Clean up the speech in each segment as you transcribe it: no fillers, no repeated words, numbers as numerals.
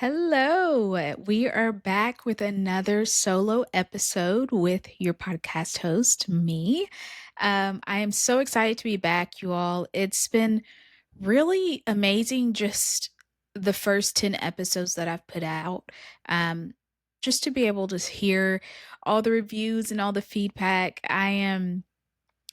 Hello. We are back with another solo episode with your podcast host, me. I am so excited to be back, you all. It's been really amazing just the first 10 episodes that I've put out. Um, just to be able to hear all the reviews and all the feedback. I am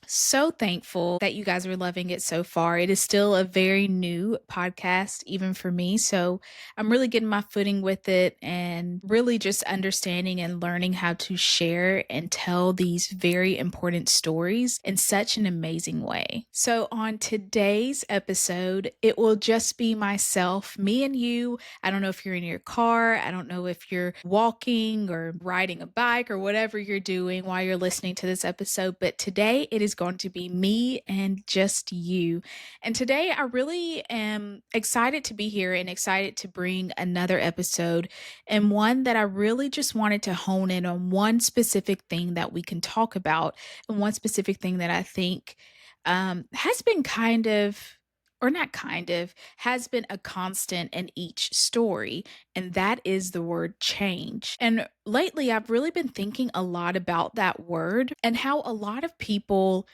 so thankful that you guys are loving it so far. It is still a very new podcast, even for me. So I'm really getting my footing with it and really just understanding and learning how to share and tell these very important stories in such an amazing way. So on today's episode, it will just be myself, me and you. I don't know if you're in your car. I don't know if you're walking or riding a bike or whatever you're doing while you're listening to this episode. But today it is going to be me and just you. And today I really am excited to be here and excited to bring another episode, and one that I really just wanted to hone in on one specific thing that we can talk about, and one specific thing that I think has been kind of, or not kind of, has been a constant in each story, and that is the word change. And lately, I've really been thinking a lot about that word and how a lot of people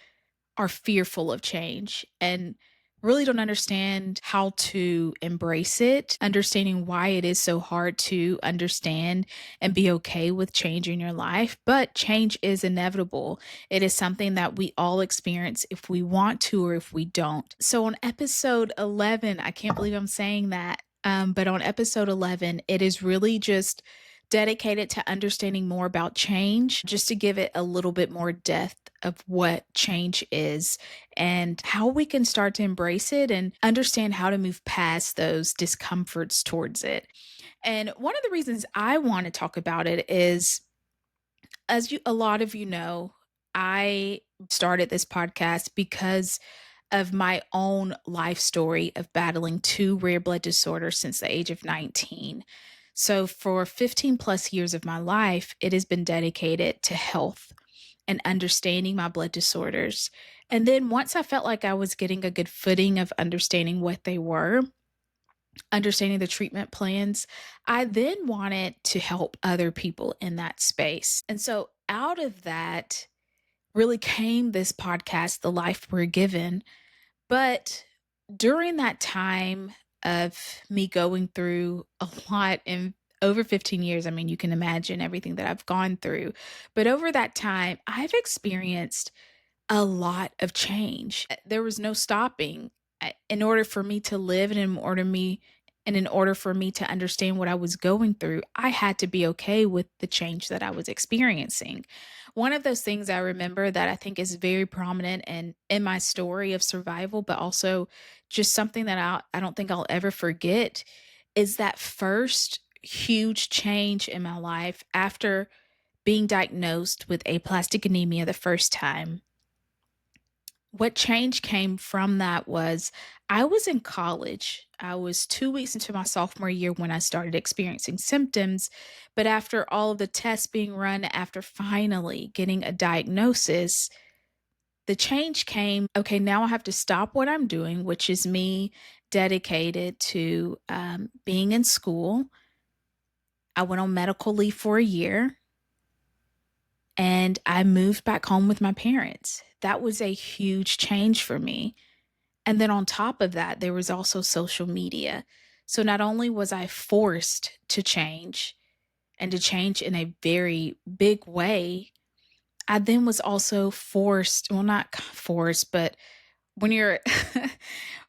are fearful of change and really don't understand how to embrace it, understanding why it is so hard to understand and be okay with change in your life. But change is inevitable. It is something that we all experience if we want to or if we don't. So on episode 11, I can't believe I'm saying that. But on episode 11, it is really just dedicated to understanding more about change, just to give it a little bit more depth of what change is and how we can start to embrace it and understand how to move past those discomforts towards it. And one of the reasons I want to talk about it is, as a lot of you know, I started this podcast because of my own life story of battling two rare blood disorders since the age of 19. So, for 15 plus years of my life, it has been dedicated to health and understanding my blood disorders. And then once I felt like I was getting a good footing of understanding what they were, understanding the treatment plans, I then wanted to help other people in that space. And so out of that really came this podcast, The Life We're Given. But during that time of me going through a lot in over 15 years, I mean, you can imagine everything that I've gone through. But over that time, I've experienced a lot of change. There was no stopping. In order for me to live and in order for me to understand what I was going through, I had to be okay with the change that I was experiencing. One of those things I remember that I think is very prominent in my story of survival, but also just something that I don't think I'll ever forget, is that first huge change in my life after being diagnosed with aplastic anemia the first time. What change came from that was I was in college. I was 2 weeks into my sophomore year when I started experiencing symptoms. But after all of the tests being run, after finally getting a diagnosis, the change came. Okay, now I have to stop what I'm doing, which is me dedicated to being in school. I went on medical leave for a year and I moved back home with my parents. That was a huge change for me. And then on top of that, there was also social media. So not only was I forced to change and to change in a very big way, I then was also forced, well, not forced, but when you're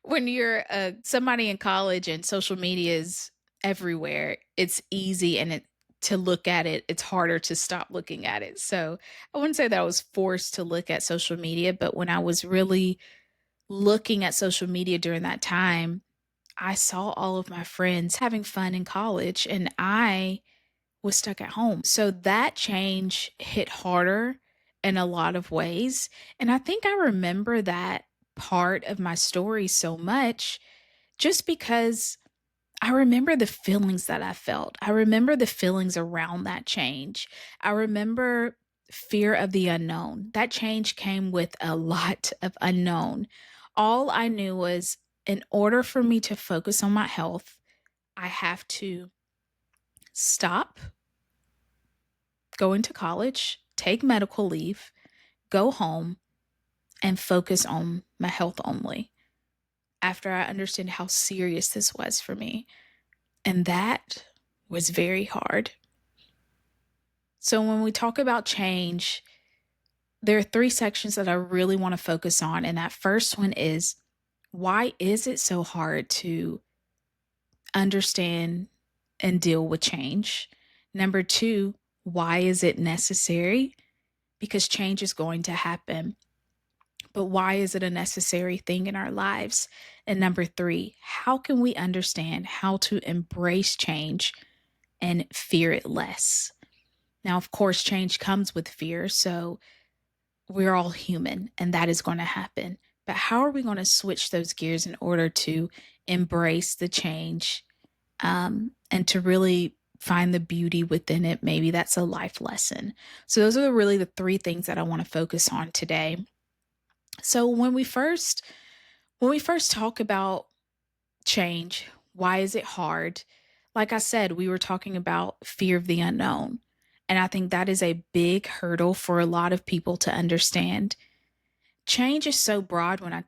when you're somebody in college and social media is everywhere, it's easy and to look at it, it's harder to stop looking at it. So I wouldn't say that I was forced to look at social media, but when I was really looking at social media during that time, I saw all of my friends having fun in college and I was stuck at home. So that change hit harder in a lot of ways. And I think I remember that part of my story so much just because I remember the feelings that I felt. I remember the feelings around that change. I remember fear of the unknown. That change came with a lot of unknown. All I knew was in order for me to focus on my health, I have to stop, go into college, take medical leave, go home, and focus on my health only after I understood how serious this was for me. And that was very hard. So when we talk about change, there are three sections that I really want to focus on. And that first one is, why is it so hard to understand and deal with change? Number two, why is it necessary? Because change is going to happen. But why is it a necessary thing in our lives? And number three, how can we understand how to embrace change and fear it less? Now, of course, change comes with fear. So we're all human and that is going to happen. But how are we going to switch those gears in order to embrace the change and to really find the beauty within it? Maybe that's a life lesson. So those are really the three things that I want to focus on today. So when we first talk about change, why is it hard? Like I said, we were talking about fear of the unknown. And I think that is a big hurdle for a lot of people to understand. Change is so broad when I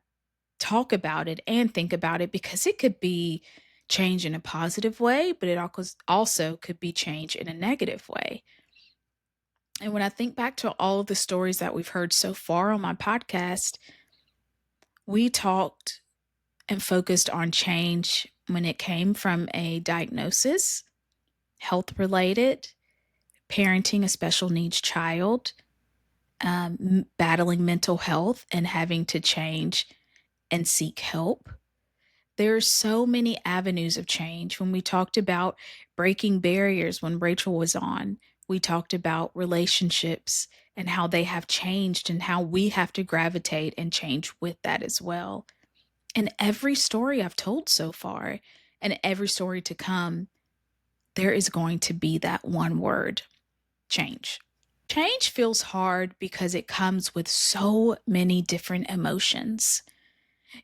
talk about it and think about it because it could be change in a positive way, but it also could be change in a negative way. And when I think back to all of the stories that we've heard so far on my podcast, we talked and focused on change when it came from a diagnosis, health related, parenting a special needs child, battling mental health and having to change and seek help. There are so many avenues of change. When we talked about breaking barriers when Rachel was on, we talked about relationships and how they have changed and how we have to gravitate and change with that as well. And every story I've told so far and every story to come, there is going to be that one word: change. Change feels hard because it comes with so many different emotions.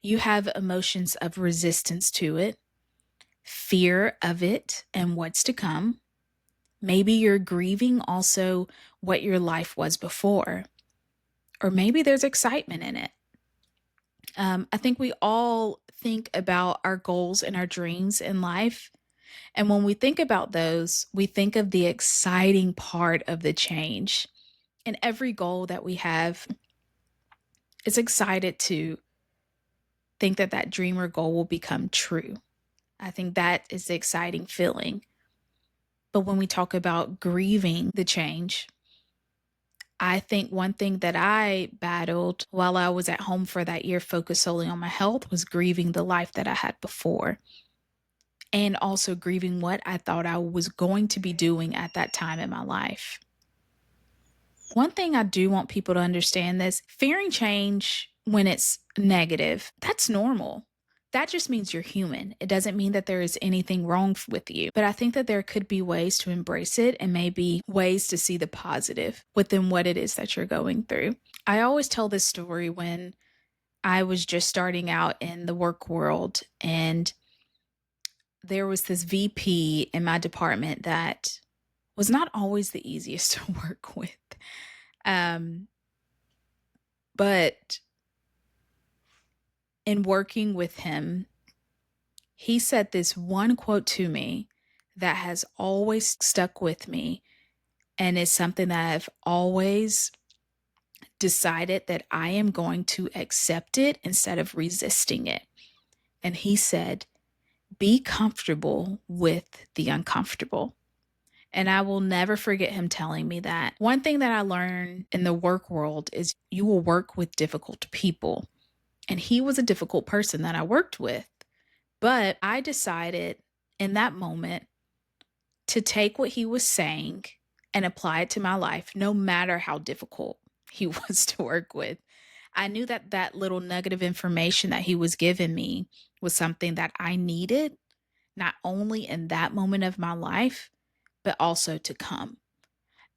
You have emotions of resistance to it, fear of it and what's to come. Maybe you're grieving also what your life was before, or maybe there's excitement in it. I think we all think about our goals and our dreams in life. And when we think about those, we think of the exciting part of the change. And every goal that we have is excited to think that that dream or goal will become true. I think that is the exciting feeling. But when we talk about grieving the change, I think one thing that I battled while I was at home for that year, focused solely on my health, was grieving the life that I had before. And also grieving what I thought I was going to be doing at that time in my life. One thing I do want people to understand this: fearing change when it's negative, that's normal. That just means you're human. It doesn't mean that there is anything wrong with you. But I think that there could be ways to embrace it and maybe ways to see the positive within what it is that you're going through. I always tell this story when I was just starting out in the work world, and there was this VP in my department that was not always the easiest to work with. Um, but in working with him, he said this one quote to me that has always stuck with me and is something that I've always decided that I am going to accept it instead of resisting it. And he said, "Be comfortable with the uncomfortable." And I will never forget him telling me that. One thing that I learned in the work world is you will work with difficult people. And he was a difficult person that I worked with. But I decided in that moment to take what he was saying and apply it to my life, no matter how difficult he was to work with. I knew that that little nugget of information that he was giving me was something that I needed, not only in that moment of my life, but also to come.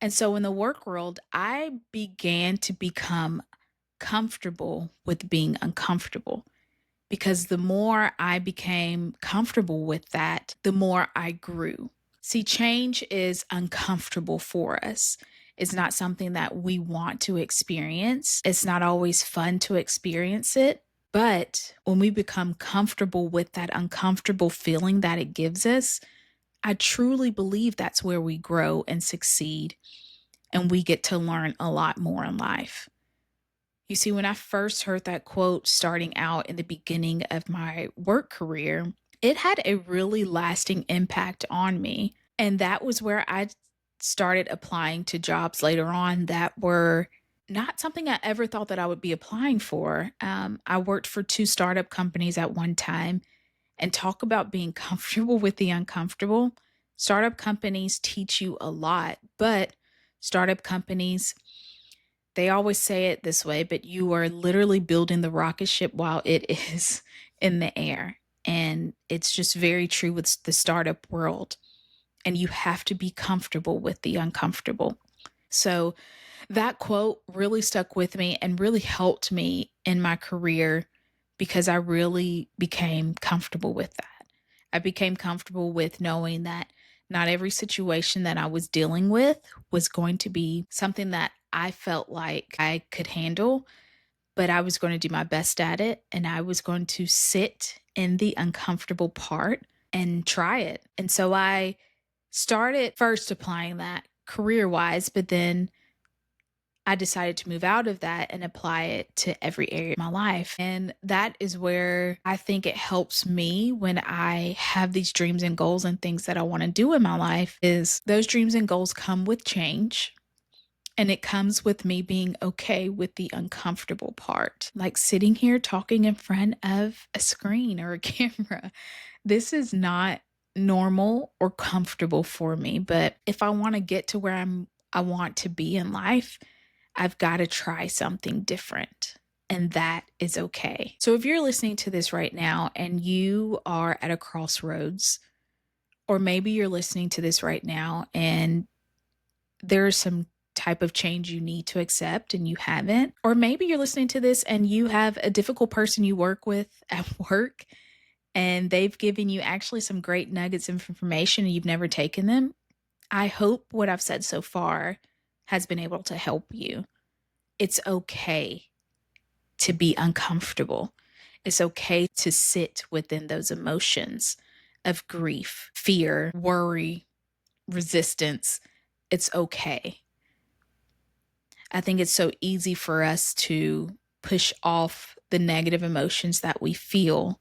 And so in the work world, I began to become comfortable with being uncomfortable, because the more I became comfortable with that, the more I grew. See, change is uncomfortable for us. It's not something that we want to experience. It's not always fun to experience it. But when we become comfortable with that uncomfortable feeling that it gives us, I truly believe that's where we grow and succeed, and we get to learn a lot more in life. You see, when I first heard that quote starting out in the beginning of my work career, it had a really lasting impact on me. And that was where I started applying to jobs later on that were not something I ever thought that I would be applying for. I worked for two startup companies at one time, and talk about being comfortable with the uncomfortable. Startup companies teach you a lot, but startup companies, they always say it this way, but you are literally building the rocket ship while it is in the air. And it's just very true with the startup world. And you have to be comfortable with the uncomfortable. So that quote really stuck with me and really helped me in my career because I really became comfortable with that. I became comfortable with knowing that not every situation that I was dealing with was going to be something that I felt like I could handle, but I was going to do my best at it, and I was going to sit in the uncomfortable part and try it. And so I started first applying that career wise, but then I decided to move out of that and apply it to every area of my life. And that is where I think it helps me when I have these dreams and goals and things that I want to do in my life is those dreams and goals come with change. And it comes with me being okay with the uncomfortable part, like sitting here talking in front of a screen or a camera. This is not normal or comfortable for me, but if I want to get to where I want to be in life, I've got to try something different. And that is okay. So if you're listening to this right now and you are at a crossroads, or maybe you're listening to this right now and there's some type of change you need to accept and you haven't, or maybe you're listening to this and you have a difficult person you work with at work and they've given you actually some great nuggets of information and you've never taken them. I hope what I've said so far has been able to help you. It's okay to be uncomfortable. It's okay to sit within those emotions of grief, fear, worry, resistance. It's okay. I think it's so easy for us to push off the negative emotions that we feel.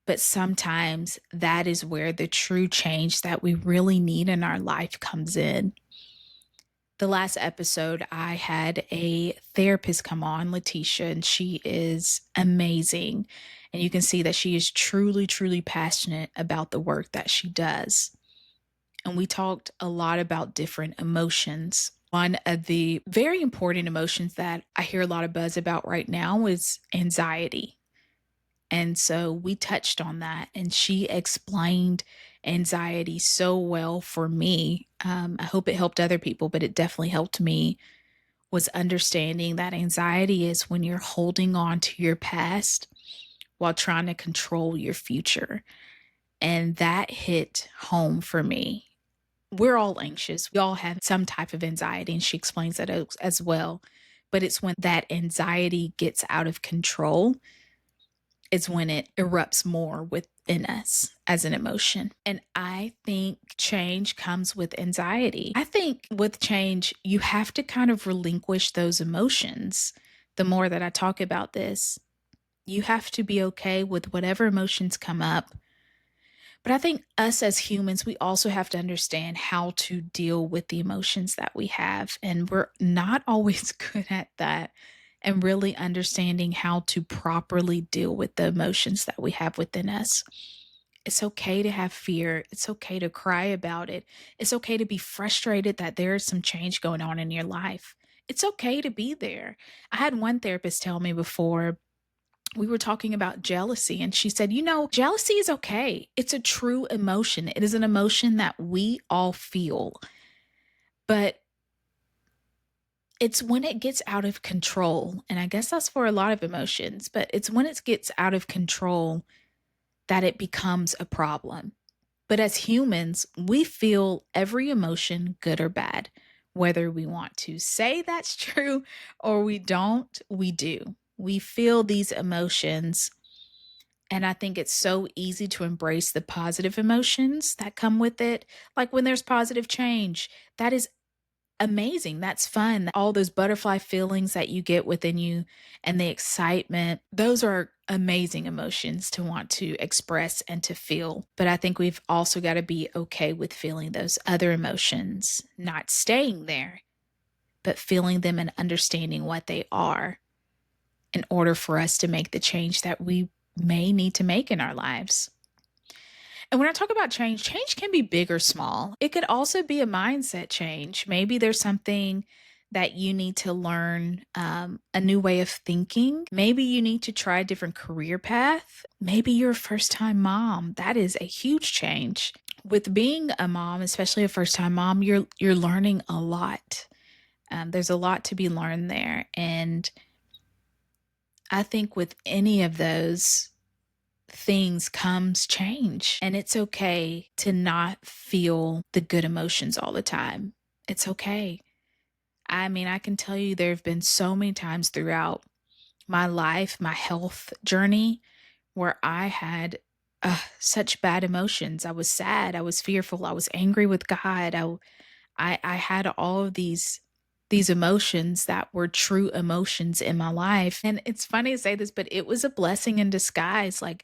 But sometimes that is where the true change that we really need in our life comes in. The last episode, I had a therapist come on, Letitia, and she is amazing. And you can see that she is truly, truly passionate about the work that she does. And we talked a lot about different emotions. One of the very important emotions that I hear a lot of buzz about right now is anxiety. And so we touched on that, and she explained anxiety so well for me. I hope it helped other people, but it definitely helped me. Was understanding that anxiety is when you're holding on to your past while trying to control your future. And that hit home for me. We're all anxious. We all have some type of anxiety, and she explains that as well. But it's when that anxiety gets out of control, it's when it erupts more within us as an emotion. And I think change comes with anxiety. I think with change, you have to kind of relinquish those emotions. The more that I talk about this, you have to be okay with whatever emotions come up. But I think us as humans, we also have to understand how to deal with the emotions that we have. And we're not always good at that. And really understanding how to properly deal with the emotions that we have within us. It's okay to have fear. It's okay to cry about it. It's okay to be frustrated that there is some change going on in your life. It's okay to be there. I had one therapist tell me before we were talking about jealousy, and she said, jealousy is okay. It's a true emotion. It is an emotion that we all feel. But it's when it gets out of control, and I guess that's for a lot of emotions, but it's when it gets out of control that it becomes a problem. But as humans, we feel every emotion, good or bad. Whether we want to say that's true or we don't, we do. We feel these emotions. And I think it's so easy to embrace the positive emotions that come with it. Like when there's positive change, that is amazing. That's fun. All those butterfly feelings that you get within you and the excitement, those are amazing emotions to want to express and to feel. But I think we've also got to be okay with feeling those other emotions, not staying there, but feeling them and understanding what they are in order for us to make the change that we may need to make in our lives. And when I talk about change, change can be big or small. It could also be a mindset change. Maybe there's something that you need to learn, a new way of thinking. Maybe you need to try a different career path. Maybe you're a first time mom. That is a huge change. With being a mom, especially a first time mom, you're learning a lot. There's a lot to be learned there. And I think with any of those things comes change. And it's okay to not feel the good emotions all the time. It's okay. I mean, I can tell you there have been so many times throughout my life, my health journey, where I had such bad emotions. I was sad. I was fearful. I was angry with God. I had all of these emotions that were true emotions in my life. And it's funny to say this, but it was a blessing in disguise. Like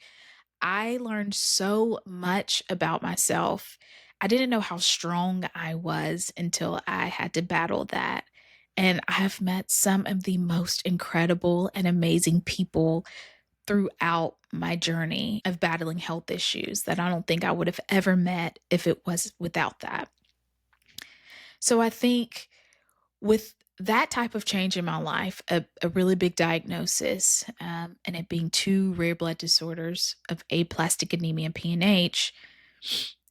I learned so much about myself. I didn't know how strong I was until I had to battle that. And I have met some of the most incredible and amazing people throughout my journey of battling health issues that I don't think I would have ever met if it was without that. So I think with that type of change in my life, a really big diagnosis, and it being two rare blood disorders of aplastic anemia and PNH,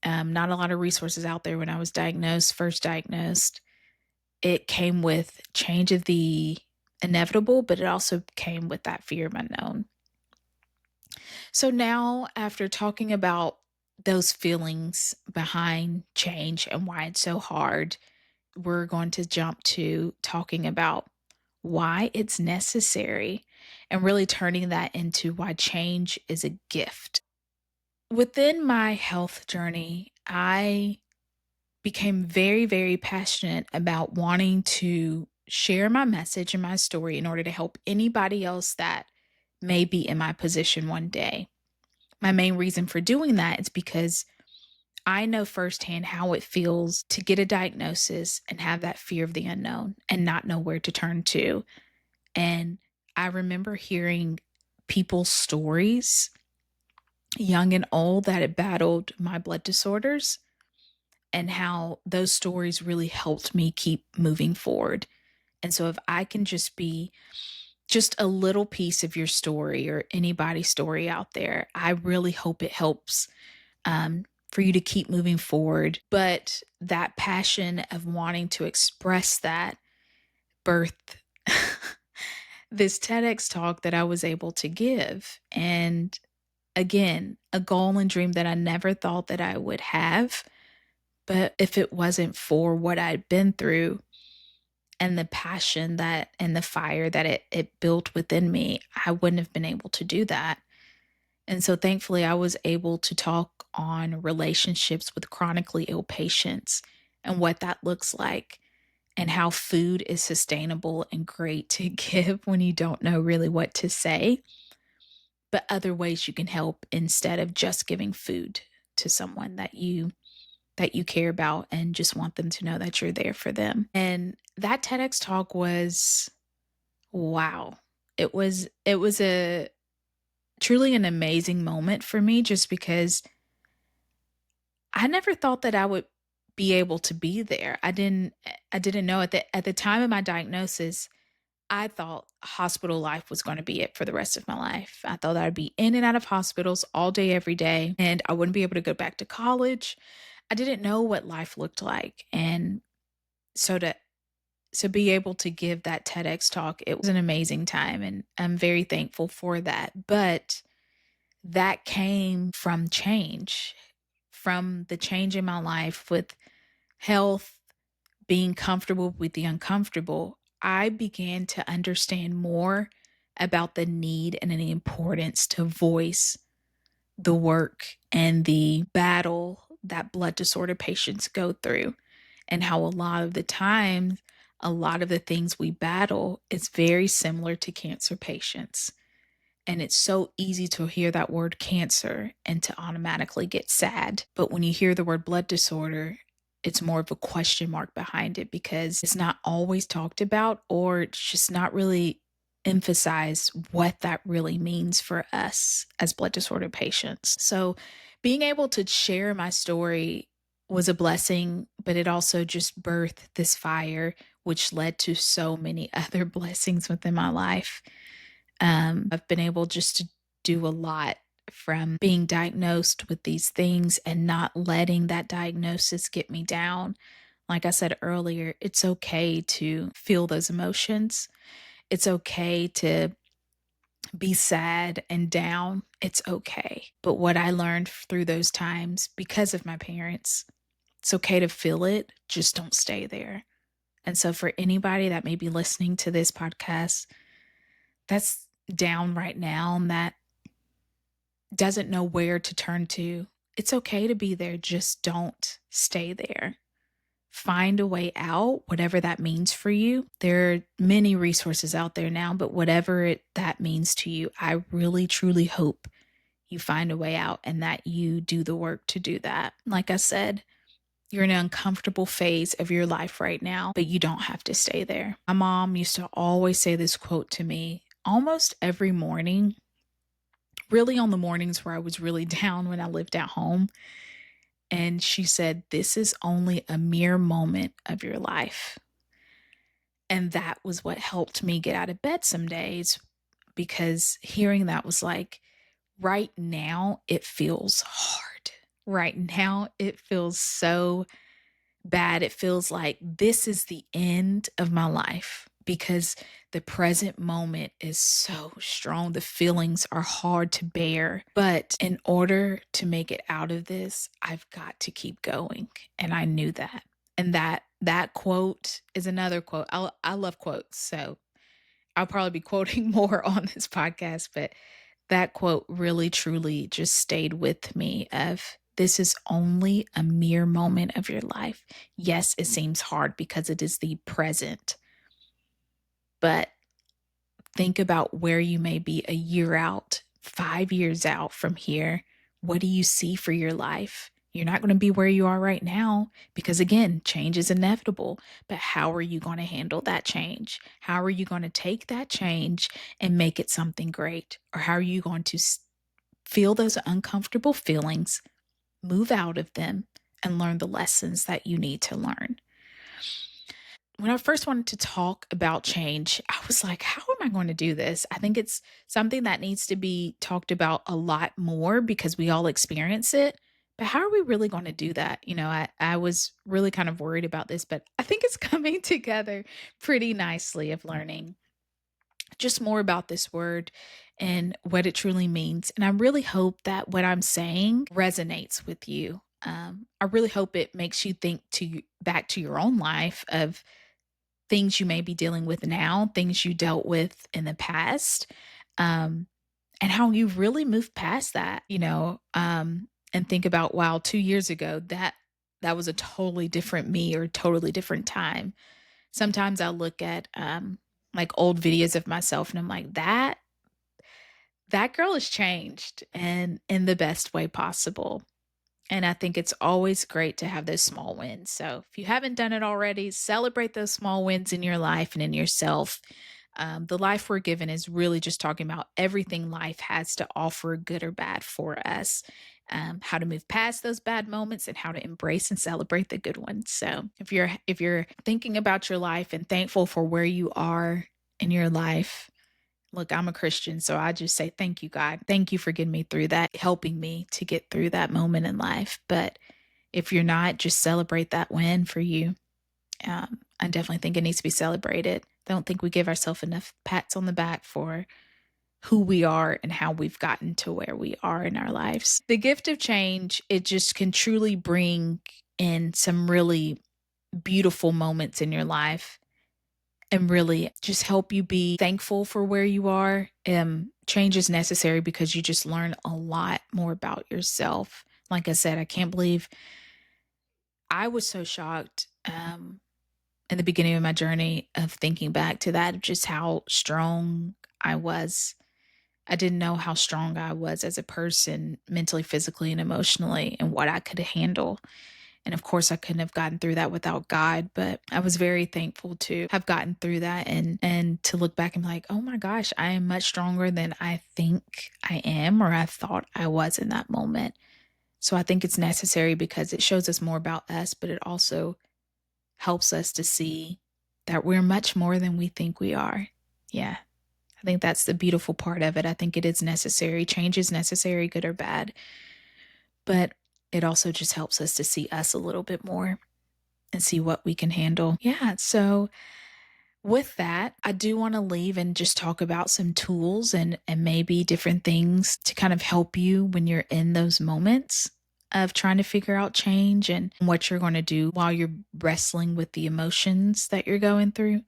not a lot of resources out there when I was diagnosed, first diagnosed. It came with change of the inevitable, but it also came with that fear of unknown. So now, after talking about those feelings behind change and why it's so hard, we're going to jump to talking about why it's necessary and really turning that into why change is a gift. Within my health journey, I became very, very passionate about wanting to share my message and my story in order to help anybody else that may be in my position one day. My main reason for doing that is because I know firsthand how it feels to get a diagnosis and have that fear of the unknown and not know where to turn to. And I remember hearing people's stories, young and old, that had battled my blood disorders and how those stories really helped me keep moving forward. And so if I can just be just a little piece of your story or anybody's story out there, I really hope it helps for you to keep moving forward. But that passion of wanting to express that birthed this TEDx talk that I was able to give. And again, a goal and dream that I never thought that I would have. But if it wasn't for what I'd been through and the passion that and the fire that it built within me, I wouldn't have been able to do that. And so thankfully, I was able to talk on relationships with chronically ill patients and what that looks like and how food is sustainable and great to give when you don't know really what to say, but other ways you can help instead of just giving food to someone that you care about and just want them to know that you're there for them. And that TEDx talk was wow. It was a truly an amazing moment for me just because I never thought that I would be able to be there. I didn't know at the time of my diagnosis, I thought hospital life was going to be it for the rest of my life. I thought I'd be in and out of hospitals all day every day and I wouldn't be able to go back to college. I didn't know what life looked like. And so to be able to give that TEDx talk, it was an amazing time and I'm very thankful for that. But that came from change, from the change in my life with health, being comfortable with the uncomfortable, I began to understand more about the need and the importance to voice the work and the battle that blood disorder patients go through, and how a lot of the times, a lot of the things we battle is very similar to cancer patients. And it's so easy to hear that word cancer and to automatically get sad. But when you hear the word blood disorder, it's more of a question mark behind it because it's not always talked about, or it's just not really emphasized what that really means for us as blood disorder patients. So being able to share my story was a blessing, but it also just birthed this fire, which led to so many other blessings within my life. I've been able just to do a lot from being diagnosed with these things and not letting that diagnosis get me down. Like I said earlier, it's okay to feel those emotions. It's okay to be sad and down. It's okay. But what I learned through those times because of my parents, it's okay to feel it, just don't stay there. And so, for anybody that may be listening to this podcast that's down right now and that doesn't know where to turn to, it's okay to be there. Just don't stay there. Find a way out, whatever that means for you. There are many resources out there now, but whatever that means to you, I really truly hope you find a way out and that you do the work to do that. Like I said, you're in an uncomfortable phase of your life right now, but you don't have to stay there. My mom used to always say this quote to me almost every morning, really on the mornings where I was really down when I lived at home. And she said, "This is only a mere moment of your life." And that was what helped me get out of bed some days, because hearing that was like, right now, it feels hard. Right now, it feels so bad. It feels like this is the end of my life because the present moment is so strong. The feelings are hard to bear. But in order to make it out of this, I've got to keep going. And I knew that. And that quote is another quote. I love quotes. So I'll probably be quoting more on this podcast, but that quote really truly just stayed with me of this is only a mere moment of your life. Yes, it seems hard because it is the present, but think about where you may be a year out, 5 years out from here. What do you see for your life? You're not going to be where you are right now because, again, change is inevitable. But how are you going to handle that change? How are you going to take that change and make it something great? Or how are you going to feel those uncomfortable feelings, move out of them, and learn the lessons that you need to learn? When I first wanted to talk about change, I was like, how am I going to do this? I think it's something that needs to be talked about a lot more because we all experience it. But how are we really going to do that? I was really kind of worried about this, but I think it's coming together pretty nicely of learning just more about this word and what it truly means. And I really hope that what I'm saying resonates with you. I really hope it makes you think back to your own life of things you may be dealing with now, things you dealt with in the past, um, and how you really moved past that, and think about, wow, 2 years ago, that was a totally different me or totally different time. Sometimes I look at like old videos of myself and I'm like, that girl has changed and in the best way possible. And I think it's always great to have those small wins. So if you haven't done it already, celebrate those small wins in your life and in yourself. The life we're given is really just talking about everything life has to offer, good or bad, for us. How to move past those bad moments and how to embrace and celebrate the good ones. So if you're thinking about your life and thankful for where you are in your life, look, I'm a Christian, so I just say, thank you, God. Thank you for getting me through that, helping me to get through that moment in life. But if you're not, just celebrate that win for you. I definitely think it needs to be celebrated. Don't think we give ourselves enough pats on the back for who we are and how we've gotten to where we are in our lives. The gift of change, it just can truly bring in some really beautiful moments in your life and really just help you be thankful for where you are. Change is necessary because you just learn a lot more about yourself. Like I said, I can't believe I was so shocked in the beginning of my journey of thinking back to that, of just how strong I was. I didn't know how strong I was as a person, mentally, physically, and emotionally, and what I could handle. And of course, I couldn't have gotten through that without God, but I was very thankful to have gotten through that and to look back and be like, "Oh my gosh, I am much stronger than I think I am or I thought I was in that moment." So I think it's necessary because it shows us more about us, but it also helps us to see that we're much more than we think we are. Yeah. I think that's the beautiful part of it. I think it is necessary. Change is necessary, good or bad, but it also just helps us to see us a little bit more and see what we can handle. Yeah. So with that, I do want to leave and just talk about some tools and maybe different things to kind of help you when you're in those moments of trying to figure out change and what you're going to do while you're wrestling with the emotions that you're going through.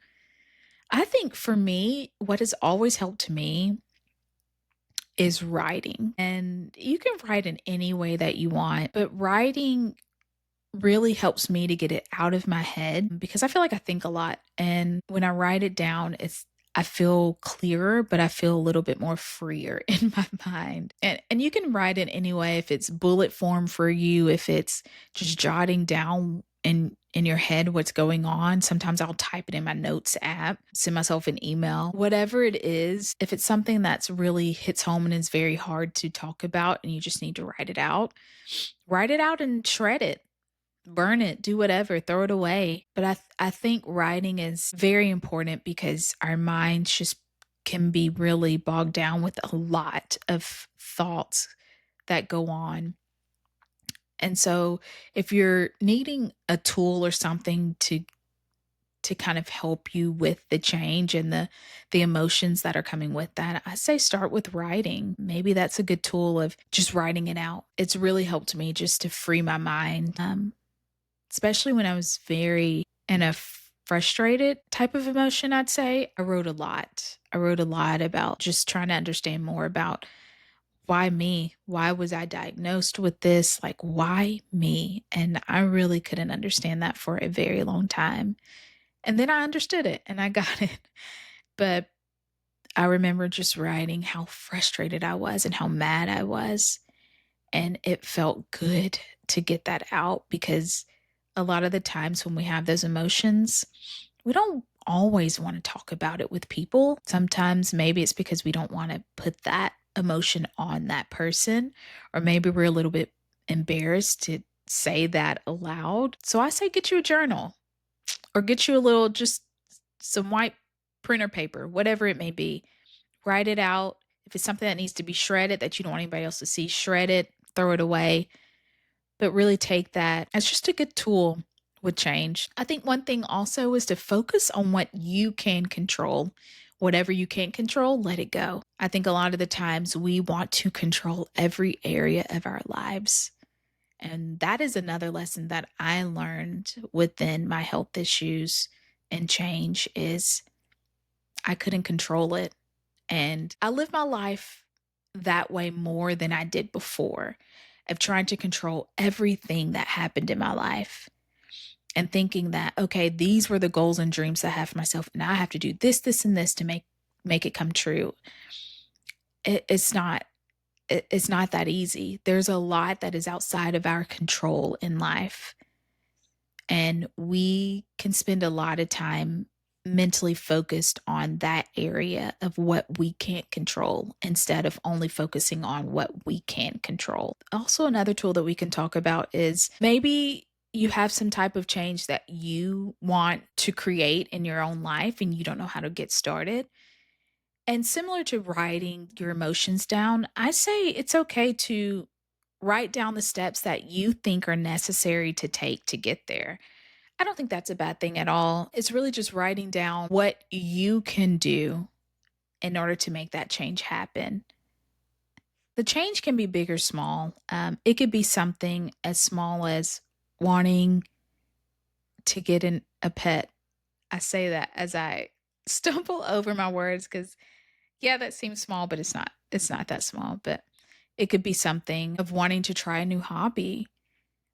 I think for me, what has always helped to me is writing. And you can write in any way that you want, but writing really helps me to get it out of my head because I feel like I think a lot. And when I write it down, I feel clearer, but I feel a little bit more freer in my mind. And you can write it anyway if it's bullet form for you, if it's just jotting down in your head what's going on. Sometimes I'll type it in my notes app, send myself an email. Whatever it is, if it's something that's really hits home and is very hard to talk about and you just need to write it out and shred it, burn it, do whatever, throw it away. But I think writing is very important because our minds just can be really bogged down with a lot of thoughts that go on. And so if you're needing a tool or something to kind of help you with the change and the emotions that are coming with that, I say start with writing. Maybe that's a good tool of just writing it out. It's really helped me just to free my mind. Especially when I was very in a frustrated type of emotion, I'd say. I wrote a lot. I wrote a lot about just trying to understand more about why me? Why was I diagnosed with this? Like, why me? And I really couldn't understand that for a very long time. And then I understood it and I got it. But I remember just writing how frustrated I was and how mad I was. And it felt good to get that out because a lot of the times when we have those emotions, we don't always want to talk about it with people. Sometimes maybe it's because we don't want to put that emotion on that person, or maybe we're a little bit embarrassed to say that aloud. So I say get you a journal or get you a little, just some white printer paper, whatever it may be. Write it out. If it's something that needs to be shredded that you don't want anybody else to see, shred it, throw it away, but really take that as just a good tool with change. I think one thing also is to focus on what you can control. Whatever you can't control, let it go. I think a lot of the times we want to control every area of our lives. And that is another lesson that I learned within my health issues and change is I couldn't control it. And I live my life that way more than I did before, of trying to control everything that happened in my life and thinking that, okay, these were the goals and dreams I have for myself. And I have to do this, this, and this to make it come true. It's not. It's not that easy. There's a lot that is outside of our control in life. And we can spend a lot of time mentally focused on that area of what we can't control instead of only focusing on what we can control. Also, another tool that we can talk about is maybe you have some type of change that you want to create in your own life and you don't know how to get started. And similar to writing your emotions down, I say it's okay to write down the steps that you think are necessary to take to get there. I don't think that's a bad thing at all. It's really just writing down what you can do in order to make that change happen. The change can be big or small. It could be something as small as wanting to get a pet. I say that as I stumble over my words because, yeah, that seems small, but it's not. It's not that small. But it could be something of wanting to try a new hobby,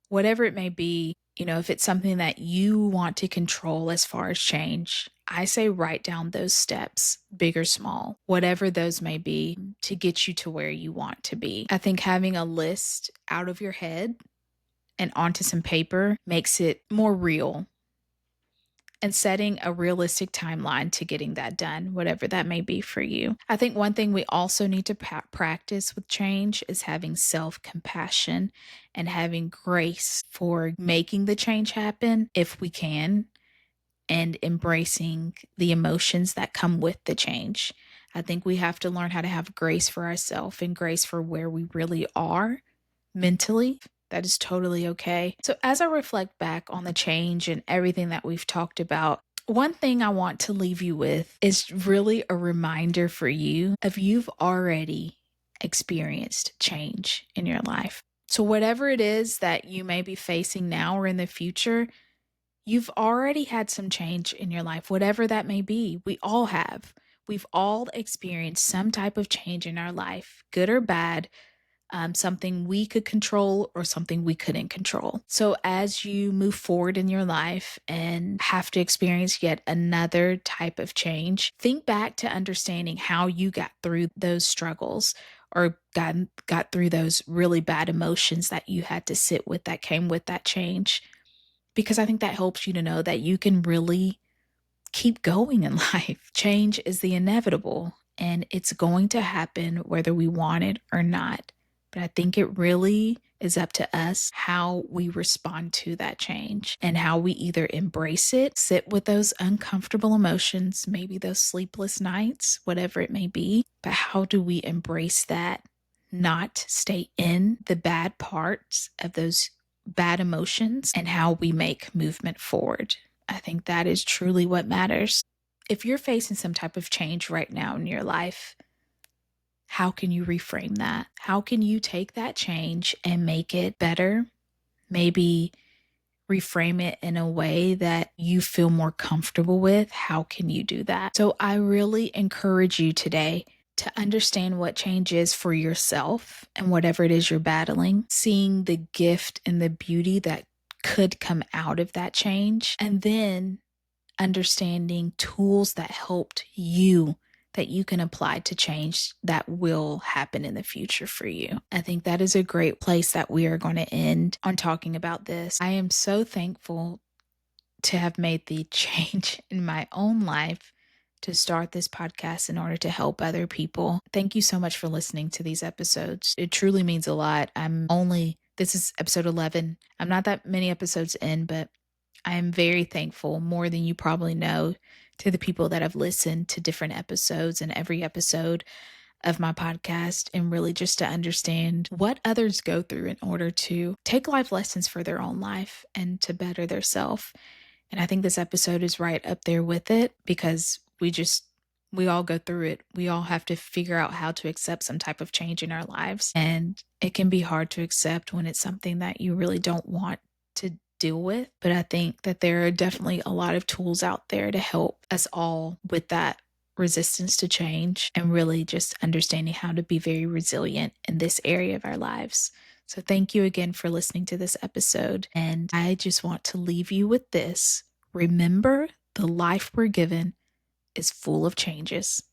whatever it may be. If it's something that you want to control as far as change, I say write down those steps, big or small, whatever those may be, to get you to where you want to be. I think having a list out of your head and onto some paper makes it more real, and setting a realistic timeline to getting that done, whatever that may be for you. I think one thing we also need to practice with change is having self compassion and having grace for making the change happen if we can, and embracing the emotions that come with the change. I think we have to learn how to have grace for ourselves and grace for where we really are mentally. That is totally okay. So, as I reflect back on the change and everything that we've talked about, one thing I want to leave you with is really a reminder for you of you've already experienced change in your life. So, whatever it is that you may be facing now or in the future, you've already had some change in your life, whatever that may be. We all have. We've all experienced some type of change in our life, good or bad, something we could control or something we couldn't control. So, as you move forward in your life and have to experience yet another type of change, think back to understanding how you got through those struggles or got through those really bad emotions that you had to sit with that came with that change. Because I think that helps you to know that you can really keep going in life. Change is the inevitable, and it's going to happen whether we want it or not. But I think it really is up to us how we respond to that change and how we either embrace it, sit with those uncomfortable emotions, maybe those sleepless nights, whatever it may be. But how do we embrace that? Not stay in the bad parts of those bad emotions, and how we make movement forward. I think that is truly what matters. If you're facing some type of change right now in your life, how can you reframe that? How can you take that change and make it better? Maybe reframe it in a way that you feel more comfortable with. How can you do that? So I really encourage you today to understand what change is for yourself and whatever it is you're battling, seeing the gift and the beauty that could come out of that change, and then understanding tools that helped you that you can apply to change that will happen in the future for you. I think that is a great place that we are going to end on talking about this. I am so thankful to have made the change in my own life to start this podcast in order to help other people. Thank you so much for listening to these episodes. It truly means a lot. This is episode 11. I'm not that many episodes in, but I am very thankful, more than you probably know, to the people that have listened to different episodes and every episode of my podcast, and really just to understand what others go through in order to take life lessons for their own life and to better their self. And I think this episode is right up there with it because we all go through it. We all have to figure out how to accept some type of change in our lives. And it can be hard to accept when it's something that you really don't want to deal with. But I think that there are definitely a lot of tools out there to help us all with that resistance to change and really just understanding how to be very resilient in this area of our lives. So thank you again for listening to this episode. And I just want to leave you with this. Remember, the life we're given is full of changes,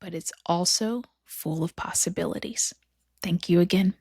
but it's also full of possibilities. Thank you again.